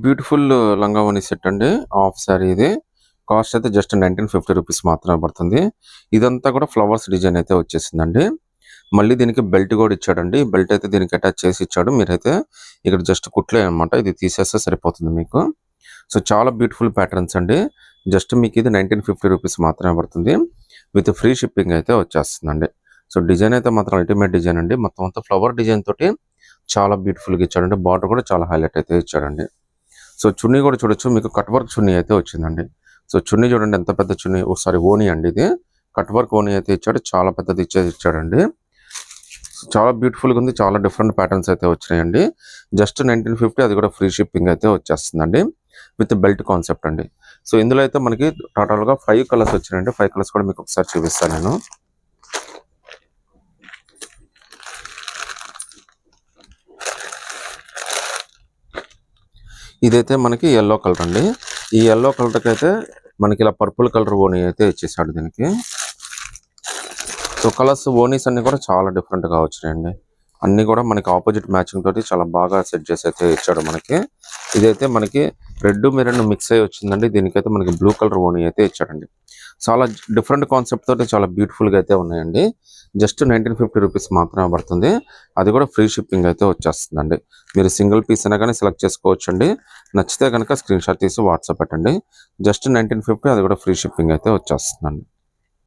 Beautiful లంగావోని set అండి. Half sorry ఇది. Cost అయితే జస్ట్ 1950 రూపీస్ మాత్రమే పడుతుంది. ఇదంతా కూడా ఫ్లవర్స్ డిజైన్ అయితే వచ్చేసిందండి. మళ్ళీ దీనికి బెల్ట్ కూడా ఇచ్చాడండి. బెల్ట్ అయితే దీనికి అటాచ్ చేసి ఇచ్చాడు. మీరైతే ఇక్కడ జస్ట్ కుట్లే అనమాట. ఇది తీసేస్తే సరిపోతుంది మీకు. సో చాలా బ్యూటిఫుల్ ప్యాటర్న్స్ అండి. జస్ట్ మీకు ఇది 1950 రూపీస్ మాత్రమే పడుతుంది. విత్ ఫ్రీ షిప్పింగ్ అయితే వచ్చేస్తుందండి. సో డిజైన్ అయితే మాత్రం అల్టిమేట్ డిజైన్ అండి. మొత్తం అంతా ఫ్లవర్ డిజైన్ తోటి చాలా బ్యూటిఫుల్గా ఇచ్చాడండి. బార్డర్ కూడా చాలా హైలైట్ అయితే ఇచ్చాడండి. సో చున్నీ కూడా చూడొచ్చు, మీకు కట్ వర్క్ చున్నీ అయితే వచ్చిందండి. సో చున్నీ చూడండి ఎంత పెద్ద చున్నీ, ఒకసారి ఓనీ అండి ఇది. కట్ వర్క్ ఓనీ అయితే ఇచ్చాడు, చాలా పెద్దది ఇచ్చాడండి. చాలా బ్యూటిఫుల్గా ఉంది, చాలా డిఫరెంట్ ప్యాటర్న్స్ అయితే వచ్చినాయండి. జస్ట్ 1950, అది కూడా ఫ్రీ షిప్పింగ్ అయితే వచ్చేస్తుందండి విత్ బెల్ట్ కాన్సెప్ట్ అండి. సో ఇందులో అయితే మనకి టోటల్గా 5 కలర్స్ వచ్చినాయండి. 5 కలర్స్ కూడా మీకు ఒకసారి చూపిస్తాను నేను. ఇదైతే మనకి ఎల్లో కలర్ అండి. ఈ ఎల్లో కలర్కి అయితే మనకి ఇలా పర్పుల్ కలర్ ఓనీ అయితే ఇచ్చేసాడు దీనికి. సో కలర్స్ ఓనీస్ అన్ని కూడా చాలా డిఫరెంట్గా వచ్చినాయండి. అన్ని కూడా మనకి ఆపోజిట్ మ్యాచింగ్ తోటి చాలా బాగా సెట్ చేసి అయితే ఇచ్చాడు మనకి. ఇదైతే మనకి రెడ్ మెరూన్ మిక్స్ అయ్యి వచ్చిందండి. దీనికైతే మనకి బ్లూ కలర్ ఓనీ అయితే ఇచ్చాడండి. చాలా డిఫరెంట్ కాన్సెప్ట్ తోటి చాలా బ్యూటిఫుల్గా అయితే ఉన్నాయండి. జస్ట్ 1950 రూపీస్ మాత్రమే పడుతుంది. అది కూడా ఫ్రీ షిప్పింగ్ అయితే వచ్చేస్తుందండి. మీరు సింగిల్ పీస్ అయినా కానీ సెలెక్ట్ చేసుకోవచ్చు అండి. నచ్చితే కనుక స్క్రీన్ షాట్ తీసి వాట్సాప్ పెట్టండి. జస్ట్ 1950, అది కూడా ఫ్రీ షిప్పింగ్ అయితే వచ్చేస్తుందండి.